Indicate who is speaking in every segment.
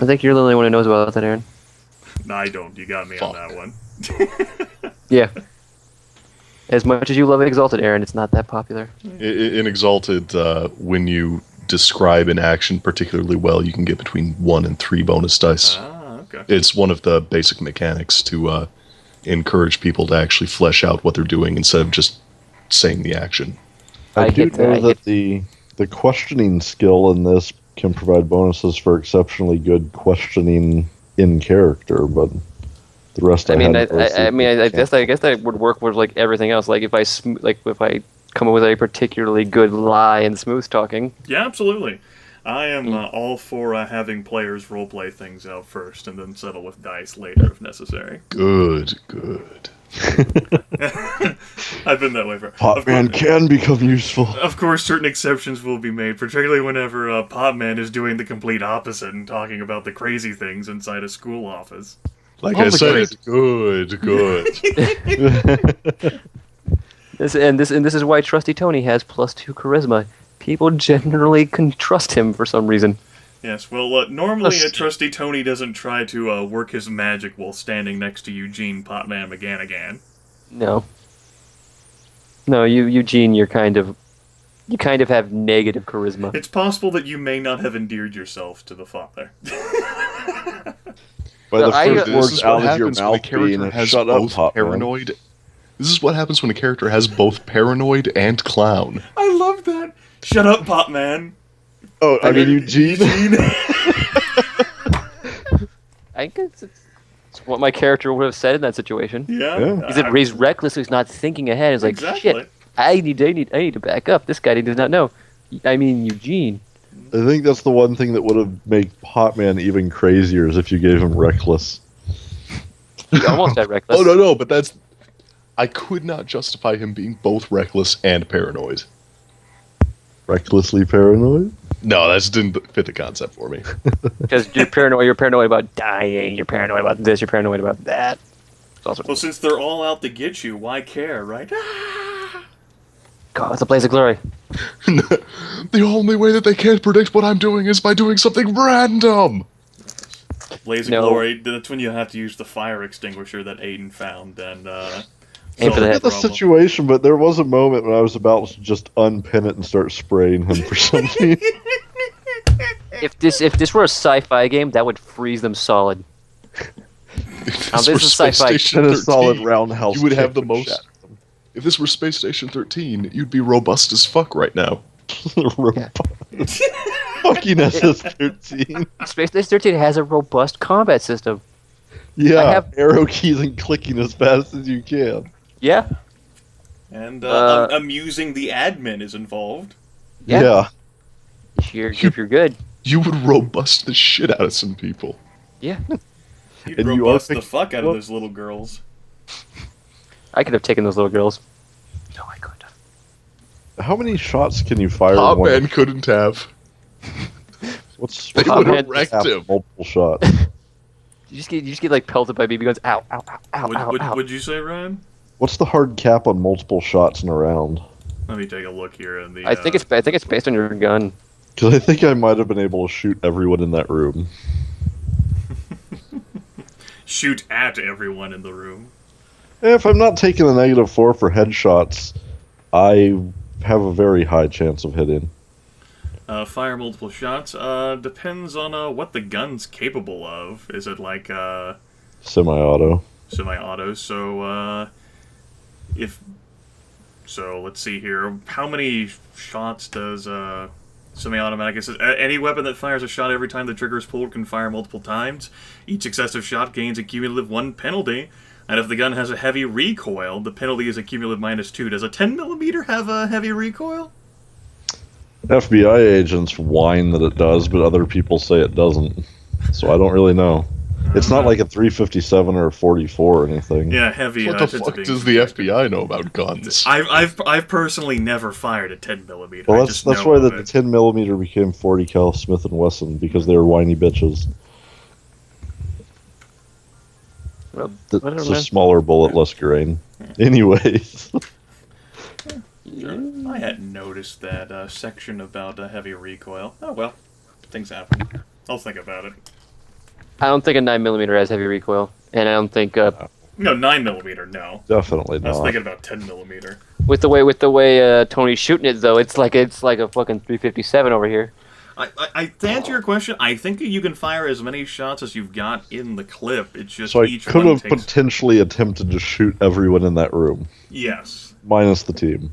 Speaker 1: I think you're the only one who knows about that, Aaron.
Speaker 2: No, I don't. You got me on that one.
Speaker 1: Yeah. As much as you love Exalted, Aaron, it's not that popular.
Speaker 3: In Exalted, when you describe an action particularly well, you can get between 1 and 3 bonus dice.
Speaker 2: Ah, okay.
Speaker 3: It's one of the basic mechanics to encourage people to actually flesh out what they're doing instead of just saying the action.
Speaker 4: I do know that the questioning skill in this can provide bonuses for exceptionally good questioning in character, but the rest
Speaker 1: I guess that would work with like everything else. Like if I come up with a particularly good lie in smooth talking.
Speaker 2: Yeah, absolutely. I am all for having players roleplay things out first and then settle with dice later if necessary.
Speaker 3: Good.
Speaker 2: I've been that way for.
Speaker 4: Potman can become useful.
Speaker 2: Of course, certain exceptions will be made, particularly whenever Potman is doing the complete opposite and talking about the crazy things inside a school office.
Speaker 3: Like I said, good.
Speaker 1: This is why Trusty Tony has +2 charisma. People generally can trust him for some reason.
Speaker 2: Yes, well, normally a Trusty Tony doesn't try to work his magic while standing next to Eugene, Potman, MacGannigan.
Speaker 1: No, Eugene, you kind of have negative charisma.
Speaker 2: It's possible that you may not have endeared yourself to the father.
Speaker 4: By the first
Speaker 3: this
Speaker 4: words
Speaker 3: is
Speaker 4: out
Speaker 3: what
Speaker 4: of your
Speaker 3: happens when a
Speaker 4: mouth being
Speaker 3: character has
Speaker 4: shut up,
Speaker 3: both
Speaker 4: Potman.
Speaker 3: paranoid. This is what happens when a character has both paranoid and clown.
Speaker 2: I love that. Shut up, Potman.
Speaker 4: Oh, I mean Eugene.
Speaker 1: I guess it's what my character would have said in that situation.
Speaker 2: Yeah.
Speaker 1: He's reckless, so he's not thinking ahead. He's like,
Speaker 2: Exactly.
Speaker 1: shit, I need to back up. This guy does not know. I mean, Eugene.
Speaker 4: I think that's the one thing that would have made Potman even crazier is if you gave him reckless.
Speaker 1: He almost had reckless.
Speaker 3: Oh, no, but that's... I could not justify him being both reckless and paranoid.
Speaker 4: Recklessly paranoid?
Speaker 3: No, that didn't fit the concept for me.
Speaker 1: Because you're paranoid about dying, you're paranoid about this, you're paranoid about that.
Speaker 2: Well, since they're all out to get you, why care, right?
Speaker 1: God, it's a blaze of glory.
Speaker 3: The only way that they can't predict what I'm doing is by doing something random!
Speaker 2: Blaze of Glory, that's when you have to use the fire extinguisher that Aidan found, and,
Speaker 1: Aim for the head.
Speaker 4: The situation, but there was a moment when I was about to just unpin it and start spraying him for something.
Speaker 1: If this were a sci-fi game, that would freeze them solid.
Speaker 3: If
Speaker 1: Now,
Speaker 3: this
Speaker 1: this
Speaker 3: were
Speaker 1: is
Speaker 3: Space
Speaker 1: sci-fi.
Speaker 3: Station
Speaker 4: And a
Speaker 3: 13,
Speaker 4: solid roundhouse
Speaker 3: you would have
Speaker 4: kick
Speaker 3: the
Speaker 4: would
Speaker 3: most...
Speaker 4: shatter
Speaker 3: If this were Space Station 13, you'd be robust as fuck right now.
Speaker 4: Fucking SS-13.
Speaker 1: Space Station 13 has a robust combat system.
Speaker 4: Yeah,
Speaker 1: I have-
Speaker 4: arrow keys and clicking as fast as you can.
Speaker 1: Yeah.
Speaker 2: And amusing the admin is involved.
Speaker 1: Yeah. If you're good.
Speaker 3: You would robust the shit out of some people.
Speaker 1: Yeah.
Speaker 2: You'd
Speaker 4: And you
Speaker 2: robust
Speaker 4: are
Speaker 2: the fuck out of those little girls.
Speaker 1: I could have taken those little girls. No, I couldn't have.
Speaker 4: How many shots can you fire?
Speaker 3: Potman couldn't have.
Speaker 4: What's
Speaker 3: They
Speaker 1: Potman
Speaker 3: would have
Speaker 1: had
Speaker 3: wrecked
Speaker 4: half
Speaker 3: him.
Speaker 4: multiple shots?
Speaker 1: You just get like pelted by BB guns. Ow, ow, ow, ow, ow, ow.
Speaker 2: Would you say, Ryan?
Speaker 4: What's the hard cap on multiple shots in a round?
Speaker 2: Let me take a look here in the.
Speaker 1: I think it's based on your gun.
Speaker 4: Because I think I might have been able to shoot everyone in that room.
Speaker 2: Shoot at everyone in the room.
Speaker 4: If I'm not taking a -4 for headshots, I have a very high chance of hitting.
Speaker 2: Fire multiple shots. Depends on what the gun's capable of. Is it like
Speaker 4: Semi-auto.
Speaker 2: semi-auto? So let's see here. How many shots does semi-automatic? It says any weapon that fires a shot every time the trigger is pulled can fire multiple times. Each successive shot gains a cumulative 1 penalty. And if the gun has a heavy recoil, the penalty is a cumulative -2. Does a 10mm have a heavy recoil?
Speaker 4: FBI agents whine that it does, but other people say it doesn't. So I don't really know. It's not like a 357 or a 44 or anything.
Speaker 2: Yeah, heavy.
Speaker 3: What the fuck does the FBI know about guns?
Speaker 2: I've personally never fired a 10mm.
Speaker 4: Well, that's
Speaker 2: know
Speaker 4: why
Speaker 2: of
Speaker 4: the
Speaker 2: it.
Speaker 4: 10mm became 40 cal Smith & Wesson, because they were whiny bitches.
Speaker 1: Well,
Speaker 4: It's a smaller bullet, less grain. Anyways.
Speaker 2: I hadn't noticed that section about heavy recoil. Oh well, things happen. I'll think about it.
Speaker 1: I don't think a 9mm has heavy recoil, and I don't think
Speaker 2: No, 9mm, no.
Speaker 4: Definitely
Speaker 2: I was
Speaker 4: not.
Speaker 2: thinking about 10mm.
Speaker 1: with the way Tony's shooting it though, it's like a fucking 357 over here.
Speaker 2: To answer your question, I think you can fire as many shots as you've got in the clip. It's just
Speaker 4: So I
Speaker 2: each
Speaker 4: could
Speaker 2: one
Speaker 4: have
Speaker 2: takes...
Speaker 4: potentially attempted to shoot everyone in that room,
Speaker 2: Yes,
Speaker 4: minus the team.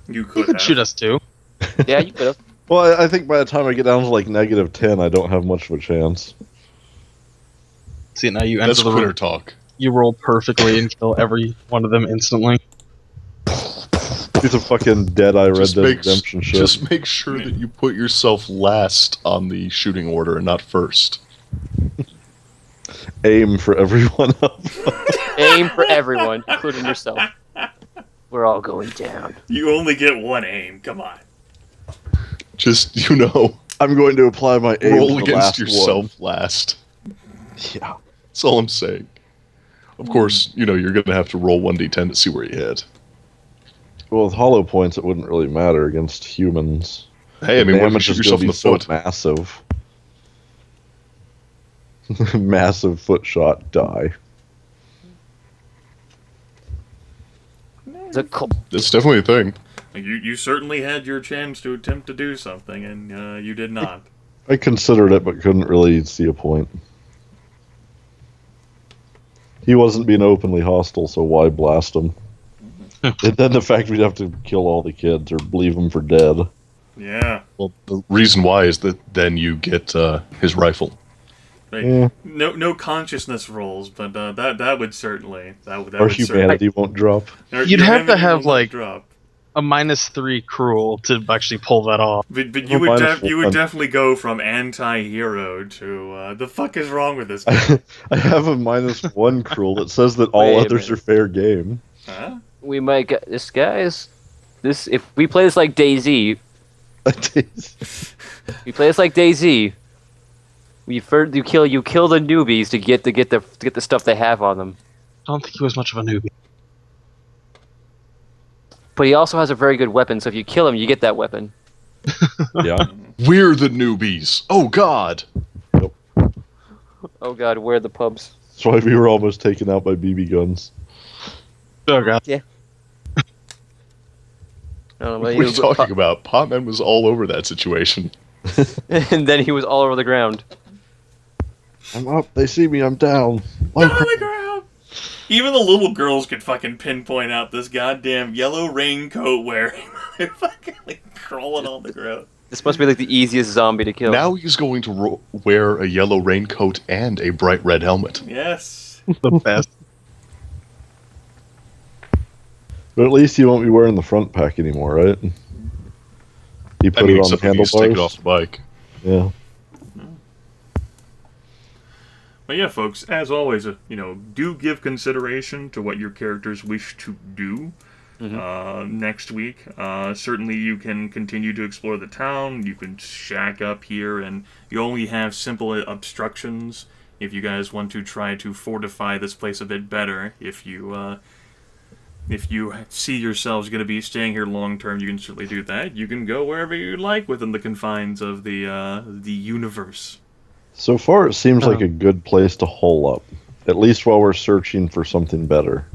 Speaker 2: you
Speaker 5: You
Speaker 2: could
Speaker 5: could
Speaker 2: have.
Speaker 5: shoot us too.
Speaker 1: Yeah, you could have.
Speaker 4: Well, I think by the time I get down to like -10, I don't have much of a chance.
Speaker 5: See, now you
Speaker 3: That's
Speaker 5: enter the
Speaker 3: quitter
Speaker 5: room,
Speaker 3: talk.
Speaker 5: you roll perfectly and kill every one of them instantly.
Speaker 4: Piece of fucking Dead-Eye Red
Speaker 3: Just
Speaker 4: Dead
Speaker 3: make,
Speaker 4: Redemption shit.
Speaker 3: just make sure that you put yourself last on the shooting order and not first.
Speaker 4: Aim for everyone else.
Speaker 1: Aim for everyone, including yourself. We're all going down.
Speaker 2: You only get one aim, come on.
Speaker 3: Just, you know,
Speaker 4: I'm going to apply my aim
Speaker 3: roll
Speaker 4: to the
Speaker 3: against
Speaker 4: last
Speaker 3: yourself last.
Speaker 4: one. Yeah.
Speaker 3: That's all I'm saying. Of course, you know, you're going to have to roll 1d10 to see where you hit.
Speaker 4: Well, with hollow points, it wouldn't really matter against humans.
Speaker 3: Hey, I mean, what if you
Speaker 4: damage
Speaker 3: shoot
Speaker 4: is
Speaker 3: yourself in
Speaker 4: gonna
Speaker 3: the
Speaker 4: be so
Speaker 3: foot?
Speaker 4: massive. Massive foot shot, die.
Speaker 3: That's definitely a thing.
Speaker 2: You certainly had your chance to attempt to do something, and you did not.
Speaker 4: I considered it, but couldn't really see a point. He wasn't being openly hostile, so why blast him? And then the fact we'd have to kill all the kids or leave them for dead.
Speaker 2: Yeah.
Speaker 3: Well, the reason why is that then you get his rifle.
Speaker 2: Right.
Speaker 4: Yeah.
Speaker 2: No consciousness rolls, but that would certainly that
Speaker 4: Our
Speaker 2: would
Speaker 4: humanity won't drop.
Speaker 2: certainly.
Speaker 5: You'd have to
Speaker 2: Humanity
Speaker 5: have,
Speaker 2: will not
Speaker 5: like,
Speaker 2: drop.
Speaker 5: a -3 cruel to actually pull that off.
Speaker 2: But
Speaker 4: Oh,
Speaker 2: you would
Speaker 4: minus
Speaker 2: you would
Speaker 4: one.
Speaker 2: definitely go from anti-hero to the fuck is wrong with this guy?
Speaker 4: I have a -1 cruel that says that all
Speaker 1: Wait a
Speaker 4: others
Speaker 1: minute.
Speaker 4: are fair game.
Speaker 2: Huh?
Speaker 1: We might get this, guys. This if we play this like DayZ, we play this like DayZ. You kill the newbies to get the stuff they have on them.
Speaker 5: I don't think he was much of a newbie.
Speaker 1: But he also has a very good weapon, so if you kill him, you get that weapon.
Speaker 4: Yeah.
Speaker 3: We're the newbies. Oh, God.
Speaker 1: Oh god, where are the pubs?
Speaker 4: That's why we were almost taken out by BB guns.
Speaker 5: Oh god.
Speaker 1: I don't know,
Speaker 3: What are you talking about? Potman was all over that situation.
Speaker 1: And then he was all over the ground.
Speaker 4: I'm up. They see me. I'm down.
Speaker 2: On the ground. Even the little girls could fucking pinpoint out this goddamn yellow raincoat wearing motherfucker like crawling on the ground.
Speaker 1: This must be like the easiest zombie to kill.
Speaker 3: Now he's going to wear a yellow raincoat and a bright red helmet.
Speaker 2: Yes.
Speaker 5: The best.
Speaker 4: But at least you won't be wearing the front pack anymore, right? You put
Speaker 3: I mean,
Speaker 4: it on the
Speaker 3: except when you stick it off
Speaker 4: handlebars.
Speaker 3: the bike.
Speaker 4: Yeah.
Speaker 2: But yeah, folks, as always, do give consideration to what your characters wish to do next week. Certainly you can continue to explore the town, you can shack up here, and you only have simple obstructions if you guys want to try to fortify this place a bit better. If you see yourselves going to be staying here long term, you can certainly do that. You can go wherever you like within the confines of the universe.
Speaker 4: So far, it seems like a good place to hole up. At least while we're searching for something better.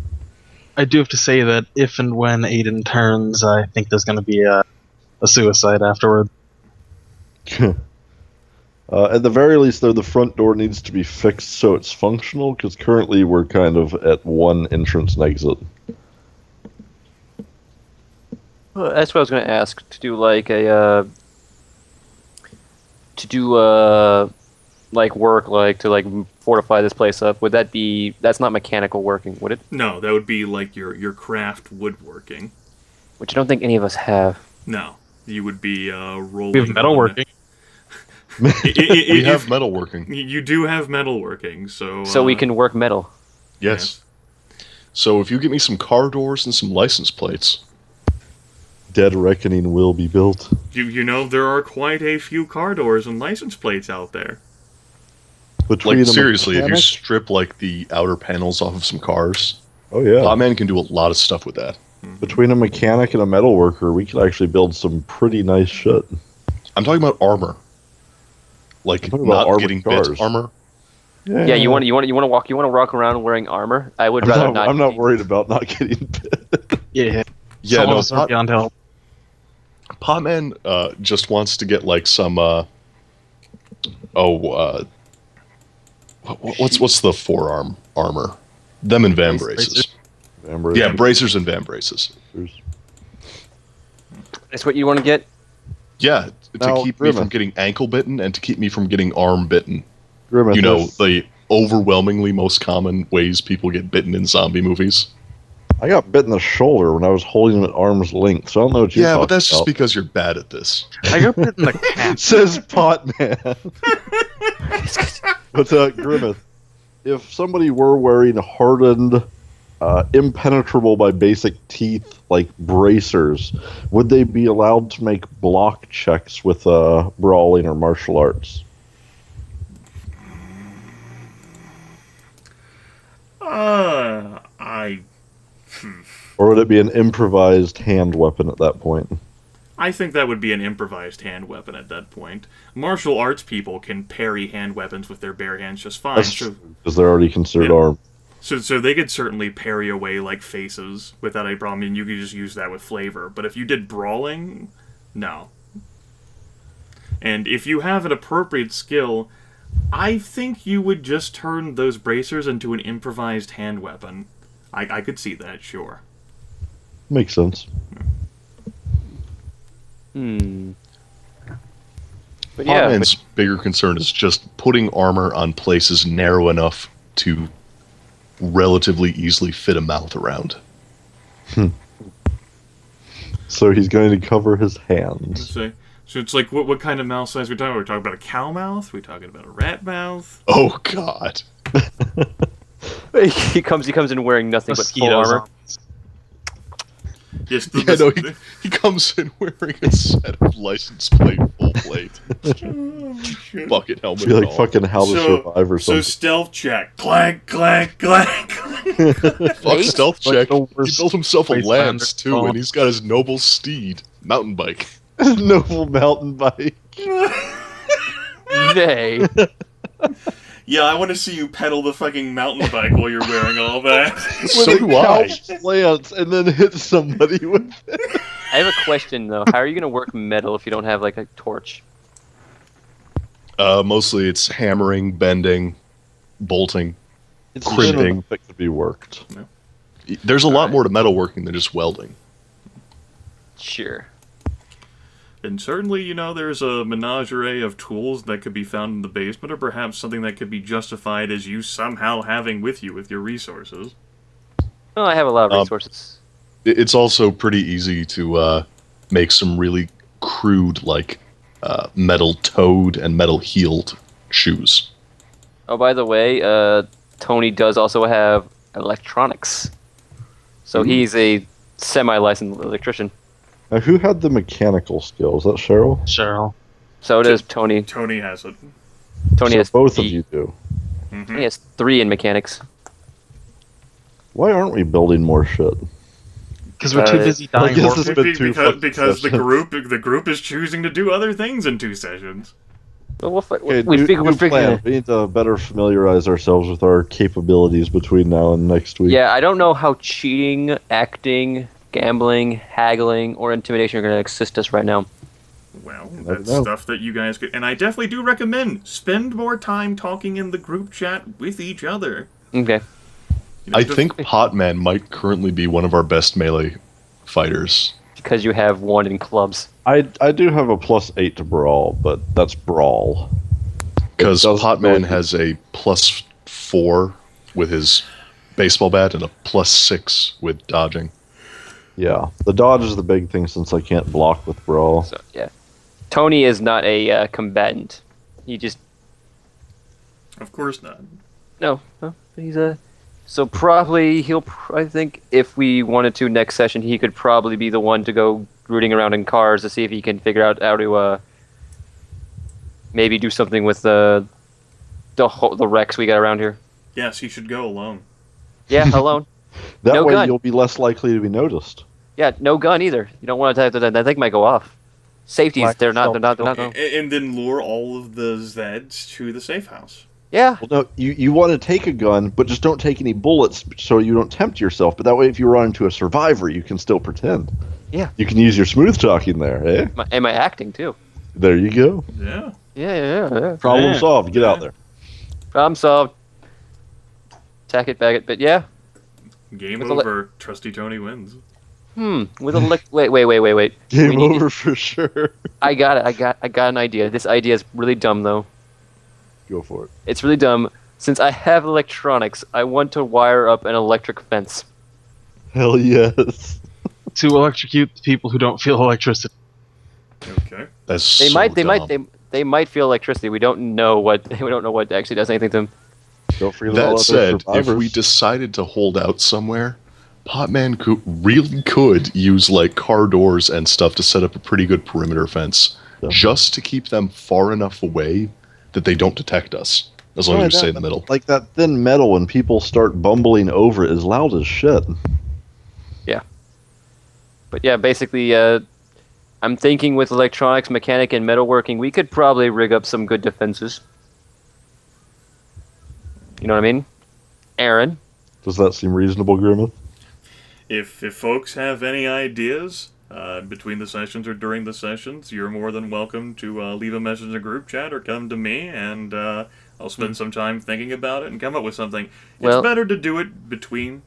Speaker 5: I do have to say that if and when Aidan turns, I think there's going to be a suicide afterward.
Speaker 4: At the very least, though, the front door needs to be fixed so it's functional, because currently we're kind of at one entrance and exit.
Speaker 1: Well, that's what I was going to ask. To do like work, like to like fortify this place up. Would that be? That's not mechanical working, would it?
Speaker 2: No, that would be like your craft woodworking.
Speaker 1: Which I don't think any of us have.
Speaker 2: No, you would be rolling.
Speaker 5: We have metalworking.
Speaker 3: We have metalworking.
Speaker 2: You do have metalworking, so...
Speaker 1: So we can work metal.
Speaker 3: Yes. So if you get me some car doors and some license plates...
Speaker 4: Dead Reckoning will be built.
Speaker 2: You know, there are quite a few car doors and license plates out there.
Speaker 4: Between
Speaker 3: Like,
Speaker 4: a
Speaker 3: seriously, if you
Speaker 4: mechanic-
Speaker 3: strip, like, the outer panels off of some cars...
Speaker 4: Oh, yeah.
Speaker 3: Potman can do a lot of stuff with that.
Speaker 4: Between a mechanic and a metal worker, we could actually build some pretty nice shit.
Speaker 3: I'm talking about armor. like
Speaker 4: I'm talking about
Speaker 3: not
Speaker 4: armored
Speaker 3: getting
Speaker 4: cars.
Speaker 3: bit armor.
Speaker 1: Yeah, you want to walk around wearing armor. I would
Speaker 4: I'm
Speaker 1: rather
Speaker 4: not,
Speaker 1: not.
Speaker 4: I'm not worried about not getting bit.
Speaker 5: Yeah.
Speaker 3: Yeah,
Speaker 5: Some of
Speaker 3: no,
Speaker 5: us are beyond help.
Speaker 3: Potman just wants to get like some what's the forearm armor? Them and van braces. Yeah, bracers and van braces.
Speaker 1: That's what you want to get.
Speaker 3: Yeah, to
Speaker 4: Now,
Speaker 3: keep me
Speaker 4: Grimith.
Speaker 3: from getting ankle bitten and to keep me from getting arm bitten.
Speaker 4: Grimith,
Speaker 3: You know,
Speaker 4: if-
Speaker 3: the overwhelmingly most common ways people get bitten in zombie movies.
Speaker 4: I got bit in the shoulder when I was holding him at arm's length, so I don't know what you're
Speaker 3: Yeah,
Speaker 4: talking
Speaker 3: but that's just
Speaker 4: about.
Speaker 3: because you're bad at this.
Speaker 5: I got bit in the calf.
Speaker 4: Says Potman. But Grimith, if somebody were wearing hardened, impenetrable by basic teeth like bracers, would they be allowed to make block checks with brawling or martial arts? Or would it be an improvised hand weapon at that point?
Speaker 2: I think that would be an improvised hand weapon at that point. Martial arts people can parry hand weapons with their bare hands just fine.
Speaker 4: Because they're already considered
Speaker 2: Yeah.
Speaker 4: armed.
Speaker 2: So they could certainly parry away like faces without a problem. I mean, you could just use that with flavor. But if you did brawling, no. And if you have an appropriate skill, I think you would just turn those bracers into an improvised hand weapon. I could see that, sure.
Speaker 4: Makes sense.
Speaker 1: But yeah,
Speaker 3: Potman's bigger concern is just putting armor on places narrow enough to relatively easily fit a mouth around.
Speaker 4: So he's going to cover his hands.
Speaker 2: So it's like, what kind of mouth size are we talking about? We're talking about a cow mouth? We're talking about a rat mouth?
Speaker 3: Oh God!
Speaker 1: he comes in wearing nothing but full
Speaker 5: Mosquitoes
Speaker 1: armor.
Speaker 5: on.
Speaker 2: Yes,
Speaker 3: Yeah, no, he comes in wearing a set of license plate full plate, bucket helmet.
Speaker 4: Be
Speaker 3: and
Speaker 4: like
Speaker 3: all.
Speaker 4: fucking How to Survive or
Speaker 2: So
Speaker 4: something.
Speaker 2: stealth check. Clank, clank, clank.
Speaker 3: Fuck stealth
Speaker 5: Like
Speaker 3: check.
Speaker 5: the
Speaker 3: He
Speaker 5: worst
Speaker 3: built himself a
Speaker 5: Wastelander
Speaker 3: lance too,
Speaker 5: song.
Speaker 3: and he's got his noble steed mountain bike.
Speaker 4: Noble mountain bike.
Speaker 1: Nay.
Speaker 2: Yeah, I want to see you pedal the fucking mountain bike while you're wearing all that.
Speaker 3: So
Speaker 4: With
Speaker 3: do
Speaker 4: a
Speaker 3: I.
Speaker 4: couch lance and then hit somebody with it.
Speaker 1: I have a question though. How are you gonna work metal if you don't have like a torch?
Speaker 3: Mostly it's hammering, bending, bolting.
Speaker 4: It's
Speaker 3: Crimping.
Speaker 4: that could be worked.
Speaker 3: There's a lot more to metalworking than just welding.
Speaker 1: Sure.
Speaker 2: And certainly, you know, there's a menagerie of tools that could be found in the basement, or perhaps something that could be justified as you somehow having with you with your resources.
Speaker 1: Well, I have a lot of resources.
Speaker 3: It's also pretty easy to make some really crude, like metal toed and metal heeled shoes.
Speaker 1: Oh, by the way, Tony does also have electronics. So he's a semi-licensed electrician.
Speaker 4: Now, who had the mechanical skills? Is that Cheryl?
Speaker 5: Cheryl.
Speaker 1: So does Tony.
Speaker 2: Tony has it.
Speaker 1: Tony
Speaker 4: So
Speaker 1: has
Speaker 4: both of you do.
Speaker 1: He has 3 in mechanics.
Speaker 4: Why aren't we building more shit?
Speaker 5: Because we're too busy dying
Speaker 4: guess
Speaker 5: more.
Speaker 4: it's been two fucking
Speaker 2: Because the
Speaker 4: sessions.
Speaker 2: group is choosing to do other things in 2 sessions.
Speaker 1: Well,
Speaker 4: Okay,
Speaker 1: we're
Speaker 4: new plan.
Speaker 1: figuring.
Speaker 4: We need to better familiarize ourselves with our capabilities between now and next week.
Speaker 1: Yeah, I don't know how cheating, acting, gambling, haggling, or intimidation are going to assist us right now.
Speaker 2: Well,
Speaker 4: never
Speaker 2: that's
Speaker 4: know.
Speaker 2: stuff that you guys could... And I definitely do recommend spend more time talking in the group chat with each other.
Speaker 1: Okay.
Speaker 2: You know,
Speaker 3: I
Speaker 2: just-
Speaker 3: think Potman might currently be one of our best melee fighters.
Speaker 1: Because you have 1 in clubs.
Speaker 4: I do have a +8 to brawl, but that's brawl.
Speaker 3: Because
Speaker 4: It does
Speaker 3: Potman
Speaker 4: really-
Speaker 3: has a +4 with his baseball bat and a +6 with dodging.
Speaker 4: Yeah, the dodge is the big thing since I can't block with brawl.
Speaker 1: So, yeah. Tony is not a combatant. He just...
Speaker 2: Of course not.
Speaker 1: No. He's a... So probably I think if we wanted to next session, he could probably be the one to go rooting around in cars to see if he can figure out how to maybe do something with the wrecks we got around here.
Speaker 2: Yes, he should go alone.
Speaker 1: Yeah, alone.
Speaker 4: That
Speaker 1: No
Speaker 4: way
Speaker 1: gun.
Speaker 4: you'll be less likely to be noticed.
Speaker 1: Yeah, no gun either. You don't want to have that thing might go off. Safeties,
Speaker 5: Black
Speaker 1: they're not.
Speaker 2: And then lure all of the Zeds to the safe house.
Speaker 1: Yeah.
Speaker 4: Well, no, you want to take a gun, but just don't take any bullets so you don't tempt yourself. But that way, if you run into a survivor, you can still pretend.
Speaker 1: Yeah.
Speaker 4: You can use your smooth talking there, eh?
Speaker 1: And my acting too.
Speaker 4: There you go.
Speaker 2: Yeah.
Speaker 1: Yeah.
Speaker 4: Problem
Speaker 5: Yeah.
Speaker 4: solved. Get out there.
Speaker 1: Problem solved. Tack it, bag it, but yeah.
Speaker 2: Game
Speaker 1: With a
Speaker 2: over. Trusty Tony wins.
Speaker 1: With a wait.
Speaker 4: Game
Speaker 1: We need-
Speaker 4: over for sure.
Speaker 1: I got it. I got an idea. This idea is really dumb though.
Speaker 4: Go for it.
Speaker 1: It's really dumb. Since I have electronics, I want to wire up an electric fence.
Speaker 4: Hell yes.
Speaker 5: To electrocute the people who don't feel electricity.
Speaker 2: Okay.
Speaker 3: That's
Speaker 1: They
Speaker 3: so
Speaker 1: might
Speaker 3: dumb.
Speaker 1: they might feel electricity. We don't know what actually does anything to them.
Speaker 4: Don't forget all
Speaker 3: That
Speaker 4: other
Speaker 3: said, if
Speaker 4: survivors.
Speaker 3: we decided to hold out somewhere, Potman could use like car doors and stuff to set up a pretty good perimeter fence,
Speaker 4: Yeah.
Speaker 3: just to keep them far enough away that they don't detect us. As long as we stay in the middle.
Speaker 4: Like that thin metal, when people start bumbling over it, is loud as shit.
Speaker 1: But yeah, basically, I'm thinking with electronics, mechanic, and metalworking, we could probably rig up some good defenses. You know what I mean? Aaron?
Speaker 4: Does that seem reasonable, Grimith?
Speaker 2: If folks have any ideas between the sessions or during the sessions, you're more than welcome to leave a message in the group chat or come to me, and I'll spend some time thinking about it and come up with something.
Speaker 1: Well-
Speaker 2: It's better to do it between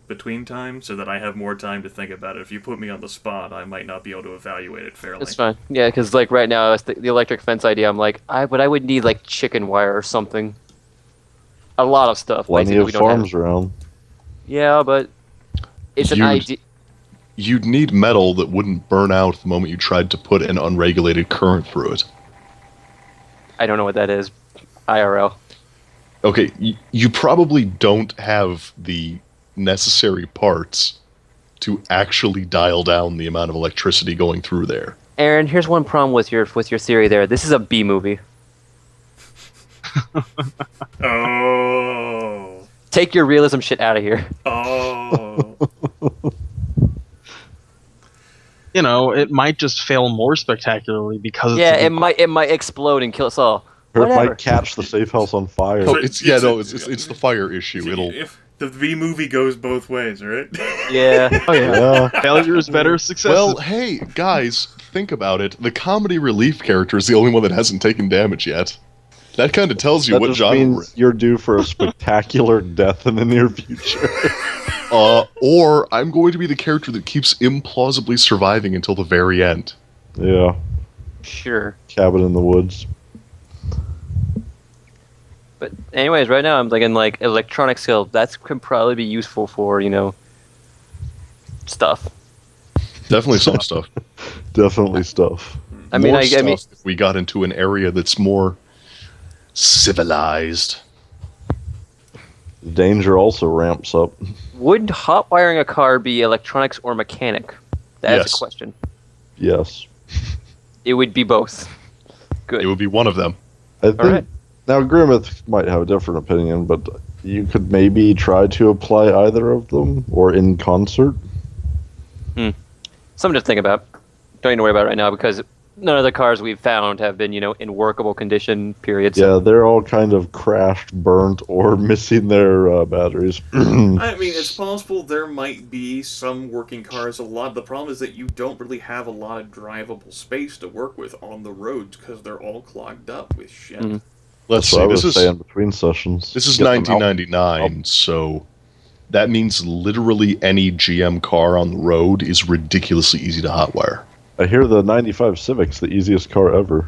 Speaker 2: time so that I have more time to think about it. If you put me on the spot, I might not be able to evaluate it fairly.
Speaker 1: It's fine. Yeah, because like right now, the electric fence idea, I'm like, I would need like chicken wire or something. A lot of stuff.
Speaker 4: Plenty
Speaker 1: basically,
Speaker 4: of
Speaker 1: we don't have.
Speaker 4: farms around.
Speaker 1: Yeah, but it's an
Speaker 3: You'd-
Speaker 1: idea.
Speaker 3: You'd need metal that wouldn't burn out the moment you tried to put an unregulated current through it.
Speaker 1: I don't know what that is. IRL.
Speaker 3: Okay, you probably don't have the necessary parts to actually dial down the amount of electricity going through there.
Speaker 1: Aaron, here's one problem with your theory there. This is a B movie.
Speaker 2: Oh.
Speaker 1: Take your realism shit out of here.
Speaker 2: Oh.
Speaker 5: You know, it might just fail more spectacularly because
Speaker 1: Yeah,
Speaker 5: it's
Speaker 1: it might explode and kill us all.
Speaker 4: Or it
Speaker 1: Whatever.
Speaker 4: might catch the safe house on fire.
Speaker 3: Oh,
Speaker 2: it's
Speaker 3: it's the fire issue. It'll
Speaker 2: If the V movie goes both ways, right?
Speaker 1: Yeah.
Speaker 5: Oh yeah.
Speaker 4: Yeah.
Speaker 5: Failure is better. Success.
Speaker 3: Well, hey, guys, think about it. The comedy relief character is the only one that hasn't taken damage yet. That kind of tells you
Speaker 4: That
Speaker 3: what
Speaker 4: just
Speaker 3: genre we're
Speaker 4: means you're due for a spectacular death in the near future.
Speaker 3: in. Or I'm going to be the character that keeps implausibly surviving until the very end.
Speaker 4: Yeah.
Speaker 1: Sure.
Speaker 4: Cabin in the woods.
Speaker 1: But anyways, right now I'm thinking like electronic skill. That can probably be useful for, stuff.
Speaker 3: Definitely some stuff.
Speaker 4: Definitely stuff.
Speaker 1: I mean,
Speaker 3: More
Speaker 1: I mean,
Speaker 3: stuff if we got into an area that's more civilized.
Speaker 4: Danger also ramps up.
Speaker 1: would hot wiring a car be electronics or mechanic? That's
Speaker 3: Yes.
Speaker 1: a question.
Speaker 4: Yes.
Speaker 1: It would be both. Good.
Speaker 3: It would be one of them.
Speaker 4: I think
Speaker 1: right.
Speaker 4: now Grimith might have a different opinion, but you could maybe try to apply either of them or in concert.
Speaker 1: Something to think about. Don't need to worry about it right now because none of the cars we've found have been, in workable condition, period. So
Speaker 4: Yeah, they're all kind of crashed, burnt, or missing their batteries.
Speaker 2: I mean, it's possible there might be some working cars. A lot. The problem is that you don't really have a lot of drivable space to work with on the roads because they're all clogged up with shit.
Speaker 1: Mhm.
Speaker 3: Let's
Speaker 4: So I
Speaker 3: see.
Speaker 4: was
Speaker 3: This is
Speaker 4: saying between sessions.
Speaker 3: This is
Speaker 4: get them out.
Speaker 3: 1999, so that means literally any GM car on the road is ridiculously easy to hotwire.
Speaker 4: I hear the 95 Civic's the easiest car ever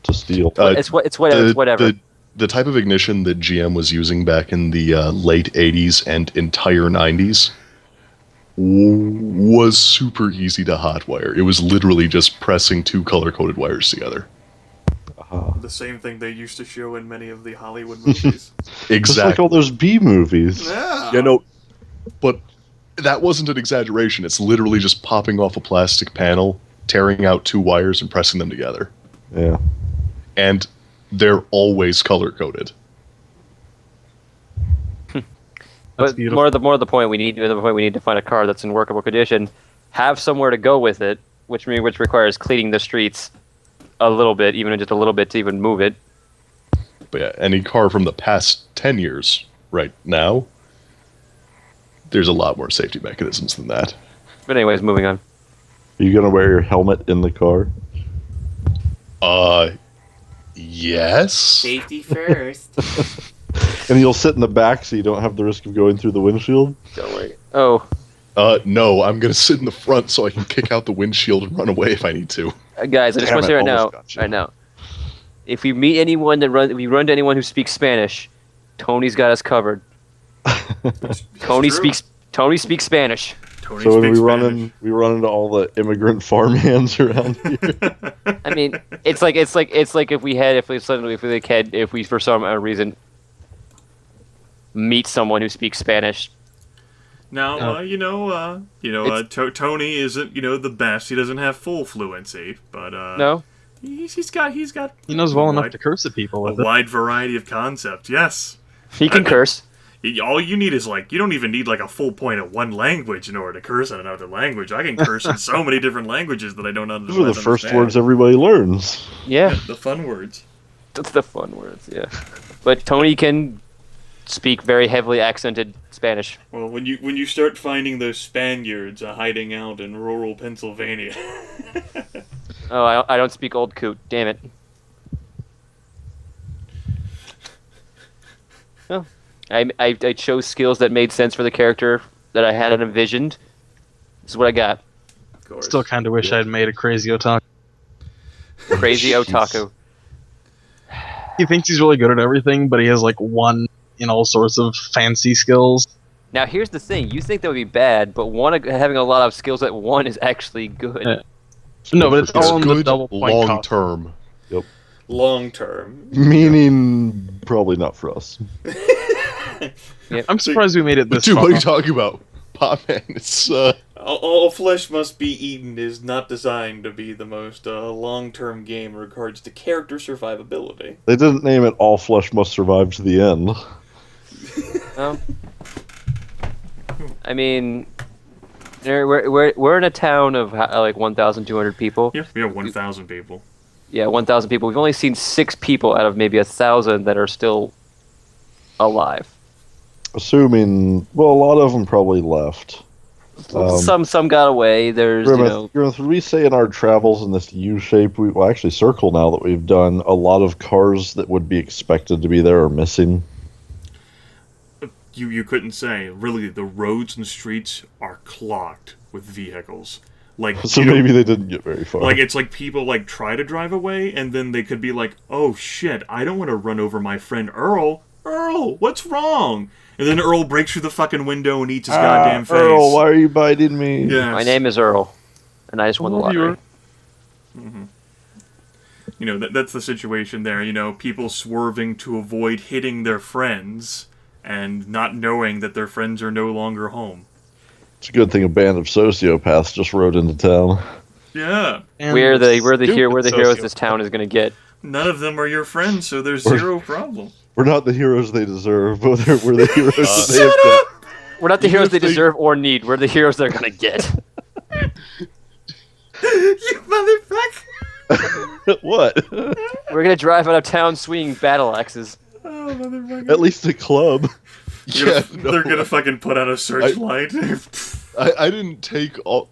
Speaker 4: to steal.
Speaker 1: it's whatever.
Speaker 3: The type of ignition that GM was using back in the late 80s and entire 90s was super easy to hotwire. It was literally just pressing two color-coded wires together.
Speaker 2: The same thing they used to show in many of the Hollywood movies.
Speaker 4: Just
Speaker 3: Exactly.
Speaker 4: like all those B movies.
Speaker 2: Yeah.
Speaker 3: But that wasn't an exaggeration. It's literally just popping off a plastic panel, tearing out two wires, and pressing them together.
Speaker 4: Yeah.
Speaker 3: And they're always color-coded.
Speaker 1: But
Speaker 5: beautiful.
Speaker 1: more the point we need to find a car that's in workable condition, have somewhere to go with it, which requires cleaning the streets a little bit, even just a little bit to even move it.
Speaker 3: But yeah, any car from the past 10 years right now, there's a lot more safety mechanisms than that.
Speaker 1: But anyways, moving on.
Speaker 4: Are you gonna wear your helmet in the car?
Speaker 3: Yes.
Speaker 2: Safety first.
Speaker 4: And you'll sit in the back so you don't have the risk of going through the windshield?
Speaker 1: Don't worry. Oh,
Speaker 3: No, I'm gonna sit in the front so I can kick out the windshield and run away if I need to.
Speaker 1: guys, I just
Speaker 4: Damn
Speaker 1: want to say
Speaker 4: it,
Speaker 1: right now,
Speaker 4: almost got you.
Speaker 1: right now, if we meet anyone if we run to anyone who speaks Spanish, Tony's got us covered. Tony speaks Spanish.
Speaker 2: Tony
Speaker 4: So when
Speaker 2: speaks
Speaker 4: we run
Speaker 2: Spanish.
Speaker 4: into all the immigrant farmhands around here.
Speaker 1: I mean, it's like if we for some reason meet someone who speaks Spanish.
Speaker 2: Now, Tony isn't, the best. He doesn't have full fluency, but
Speaker 1: No,
Speaker 2: he's got
Speaker 5: He knows well enough
Speaker 2: wide-
Speaker 5: to curse at people
Speaker 2: a
Speaker 5: with it.
Speaker 2: wide variety of concepts. Yes.
Speaker 1: he can curse.
Speaker 2: All you need is you don't even need a full point of one language in order to curse in another language. I can curse in so many different languages that I don't
Speaker 4: Those
Speaker 2: understand.
Speaker 4: are the first words everybody learns.
Speaker 1: Yeah,
Speaker 2: The fun words.
Speaker 1: that's the fun words. Yeah, but Tony can speak very heavily accented Spanish.
Speaker 2: Well, when you start finding those Spaniards hiding out in rural Pennsylvania.
Speaker 1: Oh, I don't speak old coot. Damn it. Well, I chose skills that made sense for the character that I had envisioned. This is what I got.
Speaker 2: Of course.
Speaker 5: Still kind of wish I'd made a crazy otaku.
Speaker 1: Crazy otaku.
Speaker 5: He thinks he's really good at everything, but he has one in all sorts of fancy skills.
Speaker 1: Now here's the thing: you think that would be bad, but having a lot of skills at one is actually good.
Speaker 5: Yeah. No, but it's
Speaker 3: It's
Speaker 5: all in the
Speaker 3: good
Speaker 5: double point
Speaker 3: long
Speaker 5: cost.
Speaker 3: term.
Speaker 2: Long term.
Speaker 4: Meaning, probably not for us.
Speaker 5: I'm surprised we made it this
Speaker 3: Dude,
Speaker 5: far.
Speaker 3: what are you talking about? Potman, it's,
Speaker 2: All flesh must be eaten is not designed to be the most long-term game in regards to character survivability.
Speaker 4: They didn't name it All Flesh Must Survive to the End.
Speaker 1: No. I mean, we're in a town of 1,200 people.
Speaker 2: Yeah, we have 1,000 people.
Speaker 1: Yeah, 1,000 people. We've only seen 6 people out of maybe 1,000 that are still alive.
Speaker 4: Assuming, well, a lot of them probably left.
Speaker 1: Some got away. There's
Speaker 4: Grimith, would we say in our travels in this U-shape, actually circle now that we've done, a lot of cars that would be expected to be there are missing?
Speaker 2: You couldn't say. Really, the roads and streets are clogged with vehicles.
Speaker 4: So maybe they didn't get very far.
Speaker 2: It's people try to drive away, and then they could be oh shit, I don't want to run over my friend Earl. Earl, what's wrong? And then Earl breaks through the fucking window and eats his goddamn face.
Speaker 4: Earl, why are you biting me?
Speaker 2: Yes.
Speaker 1: My name is Earl, and I just won the lottery.
Speaker 2: That's the situation there. People swerving to avoid hitting their friends and not knowing that their friends are no longer home.
Speaker 4: It's a good thing a band of sociopaths just rode into town.
Speaker 2: Yeah.
Speaker 5: And
Speaker 1: We're the
Speaker 5: stupid
Speaker 1: heroes
Speaker 5: sociopath.
Speaker 1: this town is gonna get.
Speaker 2: None of them are your friends, so there's zero problem.
Speaker 4: We're not the heroes they deserve, but we're the heroes that they have
Speaker 1: We're not the
Speaker 3: Even
Speaker 1: heroes
Speaker 3: if
Speaker 1: they
Speaker 3: they-
Speaker 1: deserve or need. We're the heroes they're gonna get.
Speaker 2: You motherfucker!
Speaker 4: got. What?
Speaker 1: We're gonna drive out of town swinging battle axes.
Speaker 2: Oh, motherfucker.
Speaker 4: At least a club.
Speaker 3: yeah,
Speaker 2: They're gonna fucking put out a searchlight.
Speaker 3: I didn't take all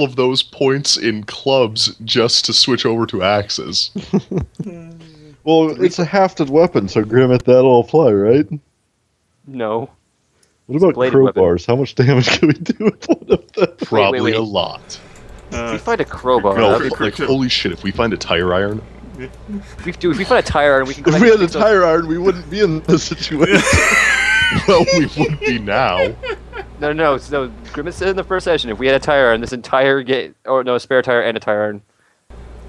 Speaker 3: of those points in clubs just to switch over to axes.
Speaker 4: Well, it's a hafted weapon, so Grimith, that'll apply, right?
Speaker 1: No.
Speaker 4: What about
Speaker 1: bladed
Speaker 4: crowbars? How much damage can we do with one of them?
Speaker 3: Probably
Speaker 1: wait.
Speaker 3: a lot.
Speaker 1: If we find a crowbar,
Speaker 3: No,
Speaker 1: that'd be
Speaker 3: holy shit, if we find a tire iron,
Speaker 1: if we find a tire iron, we can.
Speaker 4: If we had a tire iron, we wouldn't be in this situation.
Speaker 3: well, we would be now.
Speaker 1: No. So Grimace said in the first session, if we had a tire iron, this entire a spare tire and a tire iron.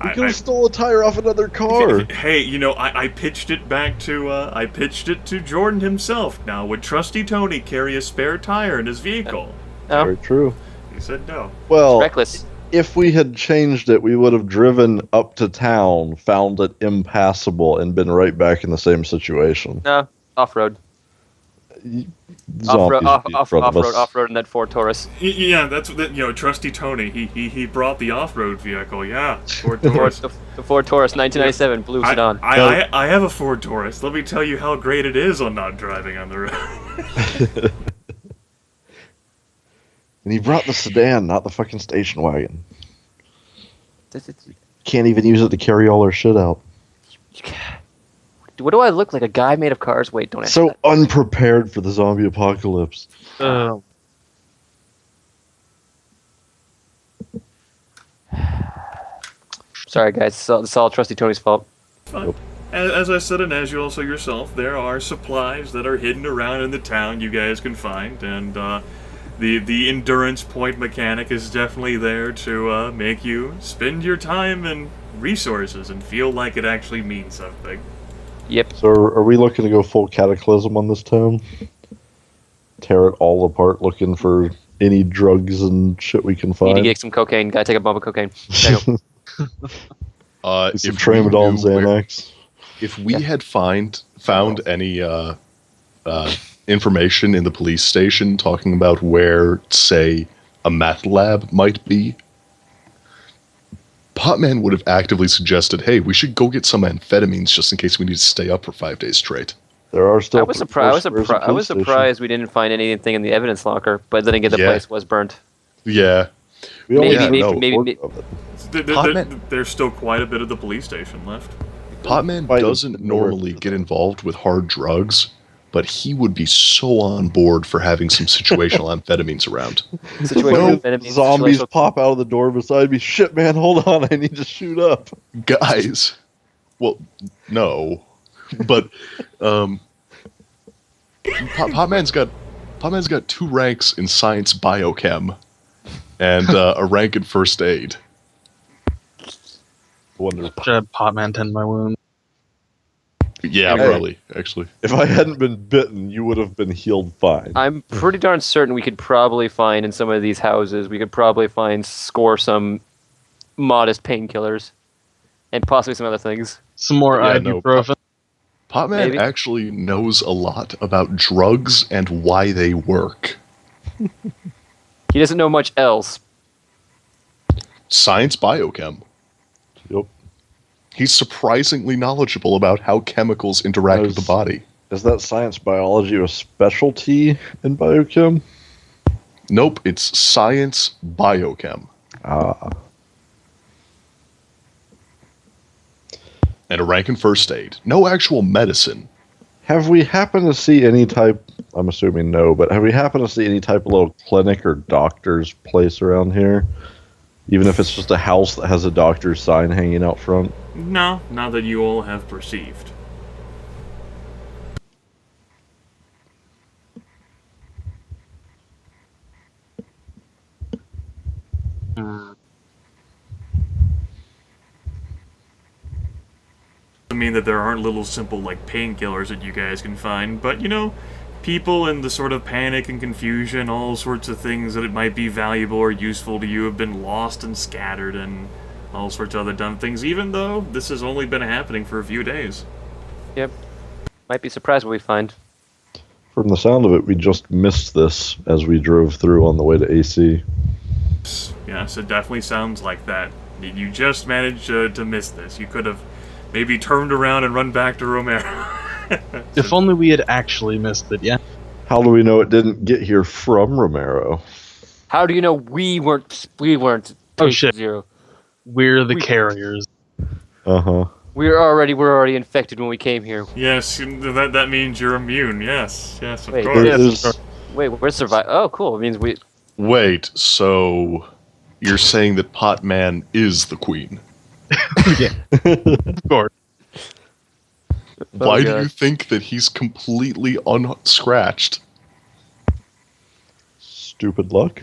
Speaker 4: We could have stole a tire off another car.
Speaker 2: Hey, I pitched it back to I pitched it to Jordan himself. Now, would Trusty Tony carry a spare tire in his vehicle?
Speaker 1: No,
Speaker 4: Very true.
Speaker 2: He said no.
Speaker 4: Well,
Speaker 1: reckless.
Speaker 4: if we had changed it, we would have driven up to town, found it impassable, and been right back in the same situation.
Speaker 1: No, off road.
Speaker 4: Zombies would be in front of us.
Speaker 1: Off-road in that Ford Taurus.
Speaker 2: Yeah, that's Trusty Tony. He brought the off-road vehicle. Yeah, Ford
Speaker 1: The
Speaker 2: Taurus.
Speaker 1: Ford Taurus, 1997, blue sedan.
Speaker 2: I have a Ford Taurus. Let me tell you how great it is on not driving on the road.
Speaker 4: And he brought the sedan, not the fucking station wagon. Can't even use it to carry all our shit out.
Speaker 1: What do I look like? A guy made of cars? Wait, don't answer
Speaker 4: So
Speaker 1: that.
Speaker 4: unprepared for the zombie apocalypse.
Speaker 1: Sorry, guys. It's all Trusty Tony's fault.
Speaker 2: Fine. As I said, and as you also yourself, there are supplies that are hidden around in the town you guys can find, and the endurance point mechanic is definitely there to make you spend your time and resources and feel like it actually means something.
Speaker 1: Yep.
Speaker 4: So are we looking to go full cataclysm on this town? Tear it all apart looking for any drugs and shit we can
Speaker 1: Need
Speaker 4: find?
Speaker 1: to get some cocaine. Gotta take a bump of cocaine. There you go.
Speaker 4: Some
Speaker 3: If
Speaker 4: tramadol and
Speaker 3: we knew where-
Speaker 4: Xanax.
Speaker 3: If we had found any information in the police station talking about where, say, a meth lab might be, Potman would have actively suggested, hey, we should go get some amphetamines just in case we need to stay up for 5 days straight.
Speaker 4: There are still.
Speaker 1: I was surprised we didn't find anything in the evidence locker, but then again, the
Speaker 3: Yeah.
Speaker 1: place was burnt.
Speaker 3: Yeah.
Speaker 4: We only
Speaker 1: Maybe-
Speaker 4: found
Speaker 1: maybe-
Speaker 4: a
Speaker 1: maybe-
Speaker 4: report of it.
Speaker 3: Potman-
Speaker 2: There's still quite a bit of the police station left.
Speaker 3: Potman
Speaker 4: Quite a
Speaker 3: doesn't
Speaker 4: bit more.
Speaker 3: normally get involved with hard drugs, but he would be so on board for having some situational amphetamines around.
Speaker 1: Situation.
Speaker 4: Fucking zombies pop out of the door beside me. Shit, man, hold on. I need to shoot up.
Speaker 3: Guys, well, no, but Potman's got 2 ranks in science biochem and a rank in first aid.
Speaker 4: Wonder
Speaker 5: Should have Potman tend my wound.
Speaker 3: Yeah,
Speaker 4: Hey.
Speaker 3: probably actually.
Speaker 4: if I hadn't been bitten, you would have been healed fine.
Speaker 1: I'm pretty darn certain we could probably find in some of these houses, we could probably score some modest painkillers and possibly some other things.
Speaker 5: Some more
Speaker 3: Yeah, no,
Speaker 5: ibuprofen.
Speaker 3: Potman
Speaker 1: Maybe.
Speaker 3: actually knows a lot about drugs and why they work.
Speaker 1: He doesn't know much else.
Speaker 3: Science biochem.
Speaker 4: Yep.
Speaker 3: He's surprisingly knowledgeable about how chemicals interact with the body.
Speaker 4: Is that science biology a specialty in biochem?
Speaker 3: Nope, it's science biochem.
Speaker 4: Ah.
Speaker 3: And a rank in first aid. No actual medicine.
Speaker 4: Have we happened to see any type, I'm assuming no, but have we happened to see any type of little clinic or doctor's place around here? Even if it's just a house that has a doctor's sign hanging out front?
Speaker 2: No, not that you all have perceived. I mean that there aren't little simple like painkillers that you guys can find, but people in the sort of panic and confusion, all sorts of things that it might be valuable or useful to you have been lost and scattered and all sorts of other dumb things, even though this has only been happening for a few days.
Speaker 1: Yep. Might be surprised what we find.
Speaker 4: From the sound of it, we just missed this as we drove through on the way to AC.
Speaker 2: Yes, it definitely sounds like that. You just managed to miss this. You could have maybe turned around and run back to Romero.
Speaker 5: If only we had actually missed it, yeah.
Speaker 4: How do we know it didn't get here from Romero?
Speaker 1: How do you know we weren't
Speaker 5: Oh, shit.
Speaker 1: Zero?
Speaker 5: We're the carriers.
Speaker 4: Uh-huh.
Speaker 1: We're already infected when we came here.
Speaker 2: Yes, that means you're immune. Yes, of
Speaker 1: Wait,
Speaker 2: course.
Speaker 4: There's-
Speaker 1: Wait, we're survive. Oh, cool. It means we.
Speaker 3: Wait, so you're saying that Potman is the queen?
Speaker 5: Of course.
Speaker 3: Why do
Speaker 1: God.
Speaker 3: you think that he's completely unscratched?
Speaker 4: Stupid luck.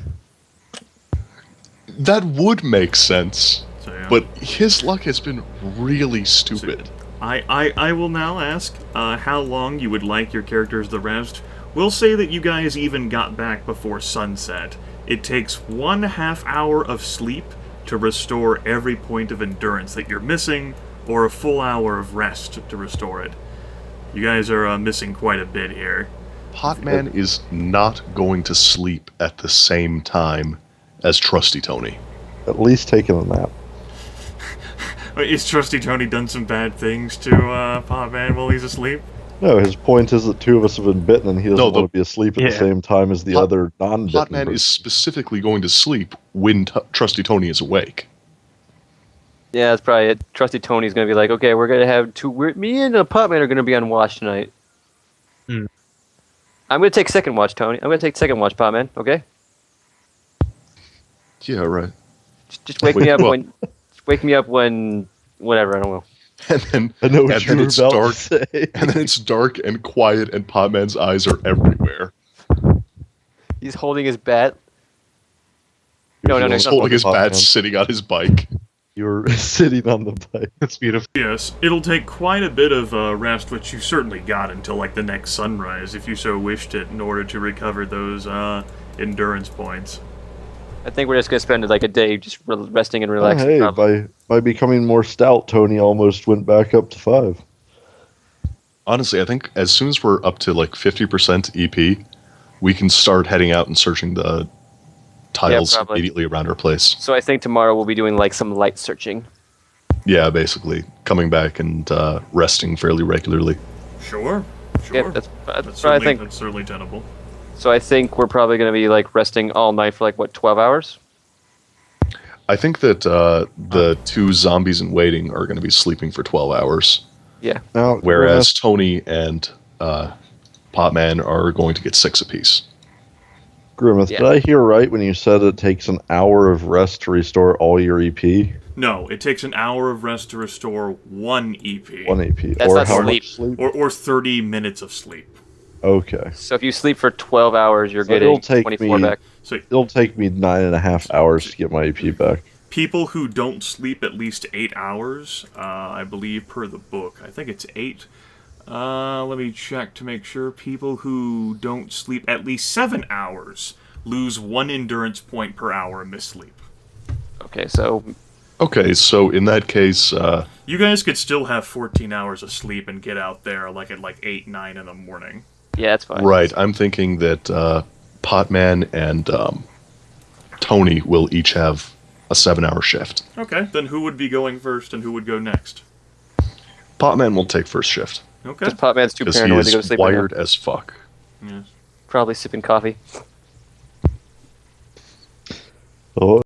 Speaker 3: That would make sense,
Speaker 2: So, yeah.
Speaker 3: but his luck has been really stupid.
Speaker 2: I will now ask how long you would like your characters to rest. We'll say that you guys even got back before sunset. It takes 1/2 hour of sleep to restore every point of endurance that you're missing, or a full hour of rest to restore it. You guys are missing quite a bit here.
Speaker 3: Potman is not going to sleep at the same time as Trusty Tony.
Speaker 4: At least taking a nap.
Speaker 2: Wait, is Trusty Tony done some bad things to Potman while he's asleep?
Speaker 4: No, his point is that two of us have been bitten, and he doesn't
Speaker 3: No,
Speaker 4: want to be asleep at the
Speaker 5: Yeah.
Speaker 4: same time as the other non-bitten
Speaker 3: Potman
Speaker 4: person.
Speaker 3: is specifically going to sleep when Trusty Tony is awake.
Speaker 1: Yeah, that's probably it. Trusty Tony's gonna be like, okay, we're gonna have me and Potman are gonna be on watch tonight.
Speaker 5: Hmm.
Speaker 1: I'm gonna take second watch, Tony. I'm gonna take second watch, Potman. Okay.
Speaker 3: Yeah, right.
Speaker 1: Just wake me up when. Just wake me up when. Whatever. I don't know.
Speaker 3: And then,
Speaker 4: I know what
Speaker 3: and
Speaker 4: you
Speaker 3: then
Speaker 4: were
Speaker 3: it's
Speaker 4: about
Speaker 3: dark,
Speaker 4: to say.
Speaker 3: and then it's dark and quiet, and Potman's eyes are everywhere.
Speaker 1: He's holding his bat. No,
Speaker 4: You're
Speaker 3: He's
Speaker 1: not
Speaker 3: holding his bat,
Speaker 4: Potman.
Speaker 3: sitting on his bike.
Speaker 4: You're sitting on the bike.
Speaker 5: It's beautiful.
Speaker 2: Yes, it'll take quite a bit of rest, which you certainly got until like the next sunrise, if you so wished it, in order to recover those endurance points.
Speaker 1: I think we're just gonna spend like a day just resting and
Speaker 4: Oh,
Speaker 1: relaxing.
Speaker 4: hey,
Speaker 1: probably.
Speaker 4: by becoming more stout, Tony almost went back up to 5.
Speaker 3: Honestly, I think as soon as we're up to like 50% EP, we can start heading out and searching the tiles
Speaker 1: probably.
Speaker 3: immediately around our place.
Speaker 1: So I think tomorrow we'll be doing like some light searching.
Speaker 3: Yeah, basically coming back and resting fairly regularly.
Speaker 2: Sure.
Speaker 1: Yeah, that's
Speaker 2: That's
Speaker 1: what I
Speaker 2: certainly,
Speaker 1: think.
Speaker 2: that's certainly tenable.
Speaker 1: So I think we're probably gonna be like resting all night for like what 12 hours.
Speaker 3: I think that the two zombies in waiting are going to be sleeping for 12 hours,
Speaker 4: Now,
Speaker 3: whereas Tony and Potman are going to get 6 apiece.
Speaker 4: Grimith,
Speaker 1: Yeah.
Speaker 4: did I hear right when you said it takes an hour of rest to restore all your EP?
Speaker 2: No, it takes an hour of rest to restore 1 EP.
Speaker 4: 1 EP.
Speaker 1: That's
Speaker 4: or
Speaker 1: not
Speaker 4: how
Speaker 1: sleep.
Speaker 4: much sleep?
Speaker 2: Or 30 minutes of sleep.
Speaker 4: Okay.
Speaker 1: So if you sleep for 12 hours, you're
Speaker 4: So it'll
Speaker 1: getting
Speaker 4: take
Speaker 1: 24
Speaker 4: me-
Speaker 1: back.
Speaker 2: So
Speaker 4: It'll take me 9.5 hours to get my EP back.
Speaker 2: people who don't sleep at least 8 hours, I believe per the book, I think it's 8. Let me check to make sure. People who don't sleep at least 7 hours lose 1 endurance point per hour of missleep.
Speaker 1: Okay, so
Speaker 3: Okay, so in that case,
Speaker 2: You guys could still have 14 hours of sleep and get out there like at like 8, 9 in the morning.
Speaker 1: yeah, that's fine.
Speaker 3: right, I'm thinking that Potman and Tony will each have a 7-hour shift.
Speaker 2: Okay, then who would be going first and who would go next?
Speaker 3: Potman will take first shift,
Speaker 2: Okay.
Speaker 1: Just Potman's too
Speaker 3: because he
Speaker 1: paranoid to go to
Speaker 3: is
Speaker 1: sleep. Right now.
Speaker 3: wired as fuck.
Speaker 2: Yes.
Speaker 1: Probably sipping coffee.
Speaker 4: Oh,